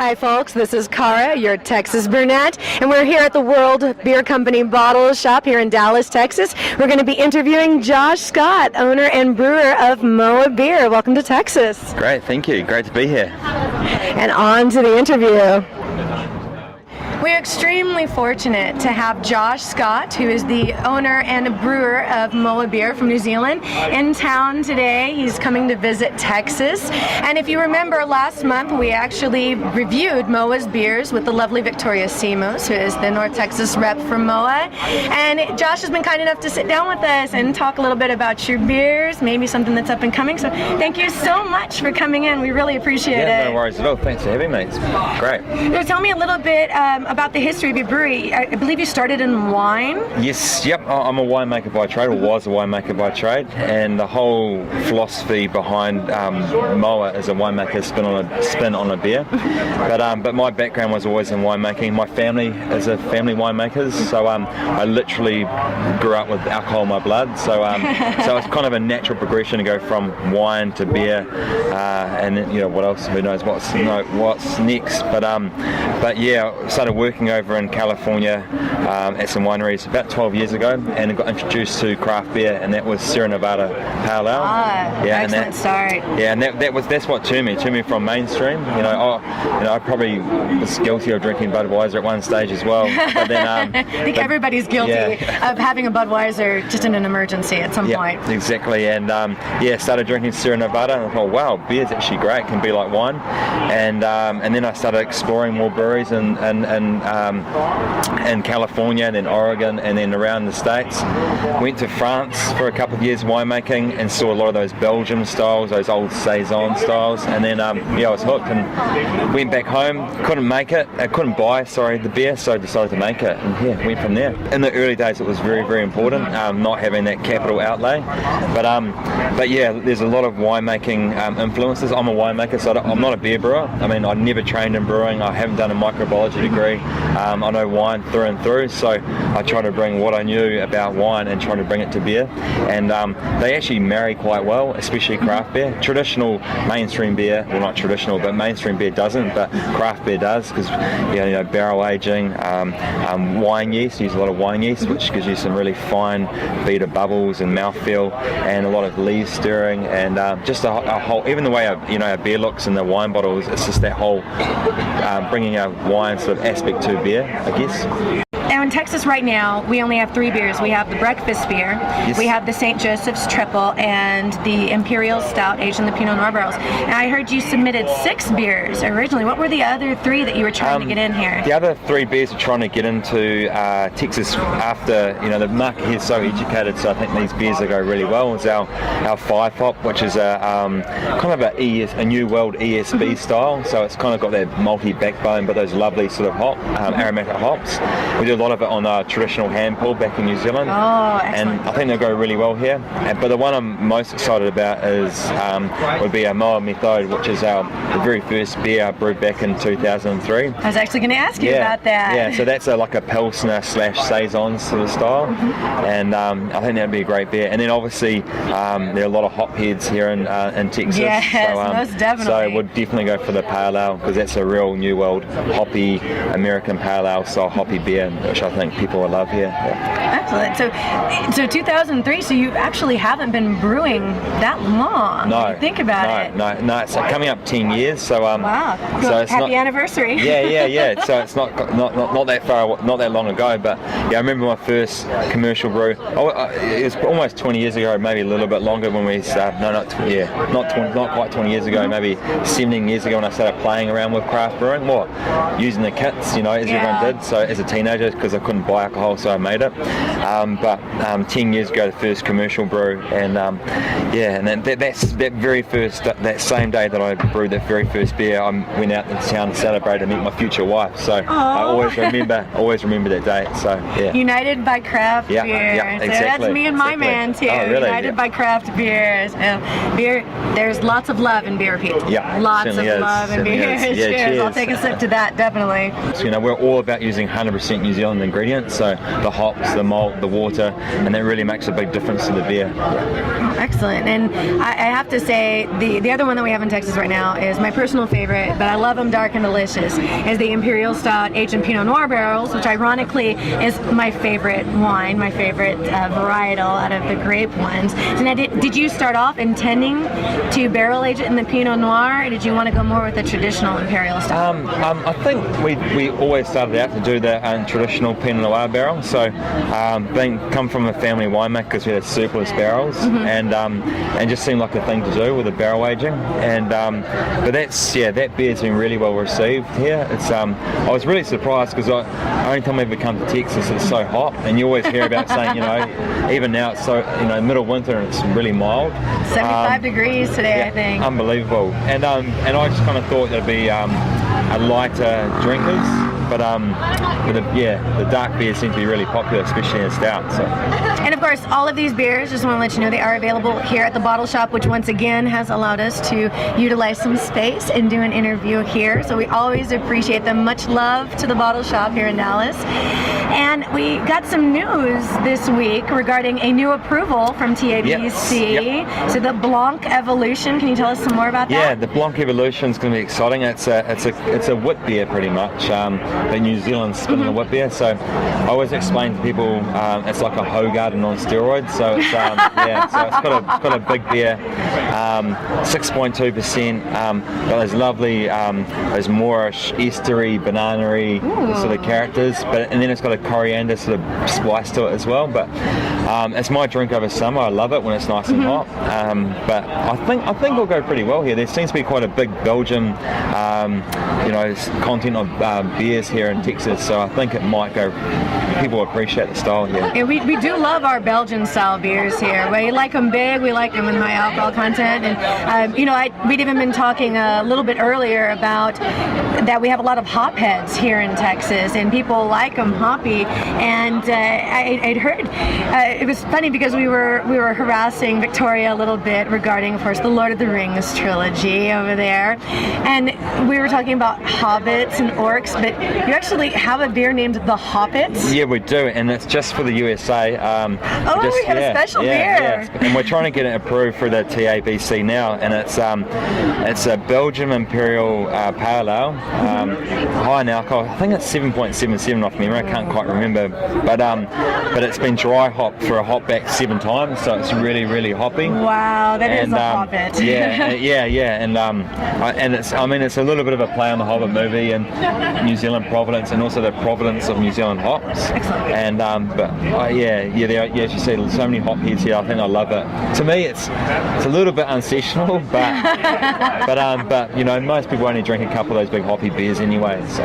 Hi folks, this is Cara, your Texas Brewnette, and we're here at the World Beer Company Bottle Shop here in Dallas, Texas. We're going to be interviewing Josh Scott, owner and brewer of MOA Beer. Welcome to Texas. Great, thank you. Great to be here. And on to the interview. We're extremely fortunate to have Josh Scott, who is the owner and brewer of MOA Beer from New Zealand, in town today. He's coming to visit Texas. And if you remember, last month we actually reviewed MOA's beers with the lovely Victoria Simos, who is the North Texas rep for MOA. And Josh has been kind enough to sit down with us and talk a little bit about your beers, maybe something that's up and coming. So thank you so much for coming in. We really appreciate it. Yeah, no worries at all. Thanks for having me. It's great. So tell me a little bit about the history of your brewery. I believe you started in wine? Yes, yep. I'm a winemaker by trade, or was a winemaker by trade, and the whole philosophy behind MOA is a winemaker's spin on a beer. But my background was always in winemaking. My family is a family winemakers, so I literally grew up with alcohol in my blood. So so it's kind of a natural progression to go from wine to beer, and then, what else? Who knows what's next? But yeah, I started working over in California at some wineries about 12 years ago, and got introduced to craft beer, and that was Sierra Nevada Pale Ale. Yeah, excellent start. Yeah, and that's what turned me from mainstream. I probably was guilty of drinking Budweiser at one stage as well. But then I think everybody's guilty of having a Budweiser just in an emergency at some point. Exactly. And started drinking Sierra Nevada, and I thought, wow, beer's actually great. It can be like wine. And then I started exploring more breweries in California, and then Oregon, and then around the States. Went to France for a couple of years winemaking, and saw a lot of those Belgium styles, those old Saison styles, and then I was hooked and went back home. Couldn't buy the beer, so I decided to make it, and went from there. In the early days it was very, very important, not having that capital outlay, but yeah, there's a lot of winemaking influences. I'm a winemaker, so I'm not a beer brewer. I mean, I never trained in brewing. I haven't done a microbiology degree. I know wine through and through, so I try to bring what I knew about wine and try to bring it to beer, and they actually marry quite well, especially craft beer. Traditional mainstream beer, well, not traditional, but mainstream beer doesn't, but craft beer does, because barrel aging, wine yeast, use a lot of wine yeast, which gives you some really fine beater bubbles and mouthfeel, and a lot of leaf stirring, and just a whole, even the way our beer looks in the wine bottles, it's just that whole bringing a wine sort of aspect to beer, I guess. Now in Texas right now, we only have 3 beers. We have the breakfast beer, we have the St. Joseph's Triple, and the Imperial Stout aged in the Pinot Noir barrels. And I heard you submitted 6 beers originally. What were the other 3 that you were trying to get in here? The other 3 beers are trying to get into Texas after, the market here is so educated, so I think these beers will go really well. It's our 5-hop, which is a kind of a New World ESB style, so it's kind of got that multi-backbone, but those lovely sort of aromatic hops. We do a lot of it on traditional hand pull back in New Zealand, and I think they'll go really well here. But the one I'm most excited about would be a MOA Methode, which is the very first beer I brewed back in 2003. I was actually going to ask you about that. Yeah, so that's like a Pilsner / Saison sort of style, and I think that'd be a great beer. And then obviously there are a lot of hop heads here in Texas. Yes, most definitely. So we'll definitely go for the Pale Ale, because that's a real New World hoppy American Pale Ale style hoppy beer, which I think people will love here. Excellent. So 2003, so you actually haven't been brewing that long. No. When you think about it. No. It's coming up 10 years. So wow. So it's happy anniversary. Yeah. So it's not that long ago, but yeah, I remember my first commercial brew. It was almost 20 years ago, maybe a little bit longer when we started. Not quite 20 years ago, maybe 17 years ago when I started playing around with craft brewing, using the kits, as everyone did. So as a teenager, because I couldn't buy alcohol, so I made it. But 10 years ago, the first commercial brew, and and then that same day that I brewed that very first beer, I went out into town to celebrate and meet my future wife. So I always remember that date. So yeah. United by craft beer. Yeah, exactly. So that's me and my man too. Oh, really? United by craft beers. Beer. There's lots of love in beer, Pete. Yeah, lots of love in beer. Yeah, cheers. I'll take a sip to that, definitely. So, we're all about using 100% New Zealand ingredients. So the hops, the malt, malt, the water, and that really makes a big difference to the beer. Excellent. And I have to say, the other one that we have in Texas right now is my personal favorite, but I love them dark and delicious, is the Imperial Stout aged in Pinot Noir barrels, which ironically is my favorite wine, my favorite varietal out of the grape ones. So now, did you start off intending to barrel age it in the Pinot Noir, or did you want to go more with the traditional Imperial Stout? I think we always started out to do the traditional Pinot Noir barrel. So come from a family winemaker because we had surplus barrels, and just seemed like a thing to do with the barrel aging. And but that beer's been really well received here. It's I was really surprised because only time I ever come to Texas, it's so hot, and you always hear about saying, even now it's so middle winter and it's really mild. 75 degrees today, I think. Unbelievable. And I just kind of thought there'd be a lighter drinkers, but the dark beers seem to be really popular, especially in stout. So. And of course, all of these beers, just want to let you know, they are available here at the Bottle Shop, which once again has allowed us to utilize some space and do an interview here. So we always appreciate them. Much love to the Bottle Shop here in Dallas. And we got some news this week regarding a new approval from TABC. Yep. So the Blanc Evolution. Can you tell us some more about that? Yeah, the Blanc Evolution is going to be exciting. It's a wit beer pretty much. The New Zealand spin on the wit beer. So I always explain to people it's like a Hoegaarden on steroids. So it's so it's got a big beer, 6.2%. Got those lovely those Moorish, estery, banana-y sort of characters, and then it's got a coriander sort of spice to it as well. But it's my drink over summer. I love it when it's nice and hot. But I think it'll go pretty well here. There seems to be quite a big Belgian content of beers here in Texas, so I think it might go. People appreciate the style here. Yeah, we do love our Belgian style beers here. We like them big, we like them with high alcohol content, and we'd even been talking a little bit earlier about that we have a lot of hop heads here in Texas, and people like them hoppy. And I'd heard it was funny because we were harassing Victoria a little bit regarding, of course, the Lord of the Rings trilogy over there, and we were talking about hobbits and orcs, but you actually have a beer named the Hobbits. Yeah, we do, and it's just for the USA. We have a special beer. Yeah. And we're trying to get it approved for the TABC now, and it's a Belgian Imperial Pale Ale, high in alcohol. I think it's 7.77 off memory. I can't quite remember, but it's been dry hopped for a hop back 7 times, so it's really, really hoppy. Wow, that is a Hobbit. And it's a little bit of a play on the Hobbit movie and New Zealand Providence, and also the Providence of New Zealand hops. Excellent. And as you see, so many hop heads here. I think I love it. To me, it's a little bit unsessionable, but most people only drink a couple of those big hoppy beers anyway. So.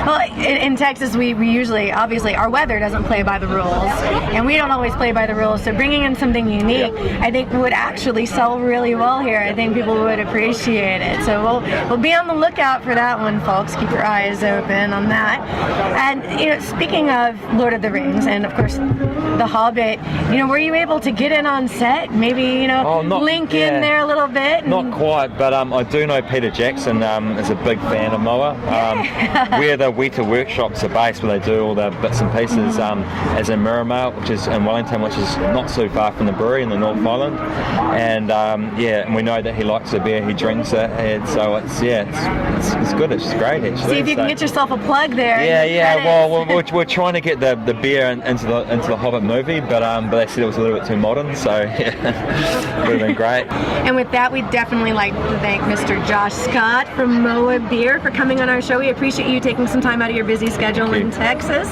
Well, in Texas, we usually, obviously, our weather doesn't play by the rules, and we don't always play by the rules. So bringing in something unique, I think would actually sell really well here. I think people would appreciate it. So we'll be on the lookout for that one, folks. Keep your eyes open on that. And speaking of Lord of the Rings, and of course the Hobbit, were you able to get in on set? Maybe link in there a little bit. Not quite, but I do know Peter Jackson is a big fan of MOA. Where the Weta workshops are based, where they do all the bits and pieces, as in Miramar, which is in Wellington, which is not so far from the brewery in the North Island. And and we know that he likes the beer, he drinks it, and so it's good. It's great actually. See if you can get yourself a plug there. Well, we're trying to get the beer into the Hobbit movie, but they said it was a little bit too modern, so it would have been great. And with that, we'd definitely like to thank Mr. Josh Scott from MOA Beer for coming on our show. We appreciate you taking some time out of your busy schedule in Texas.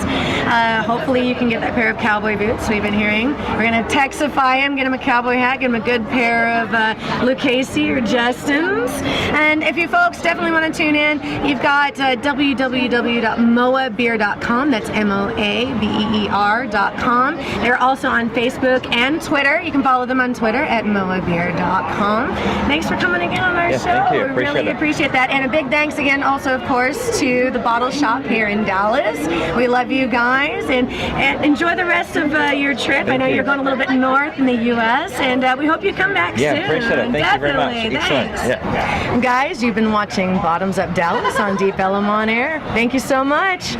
Hopefully you can get that pair of cowboy boots we've been hearing. We're going to Texify him, get him a cowboy hat, get him a good pair of Lucchese or Justin's. And if you folks definitely want to tune in, you've got www.moabeer.com. That's MOABEER.com. They're also on Facebook and Twitter. You can follow them on Twitter at moabeer.com. Thanks for coming again on our show. Thank you. We really appreciate that. And a big thanks again also, of course, to the Bottle Shop here in Dallas. We love you guys, and enjoy the rest of your trip. I know you're going a little bit north in the U.S., and we hope you come back soon. Yeah, appreciate it. Thank you very much. Excellent. Yeah. Guys, you've been watching Bottoms Up Dallas on Deep Ellum On Air. Thank you so much.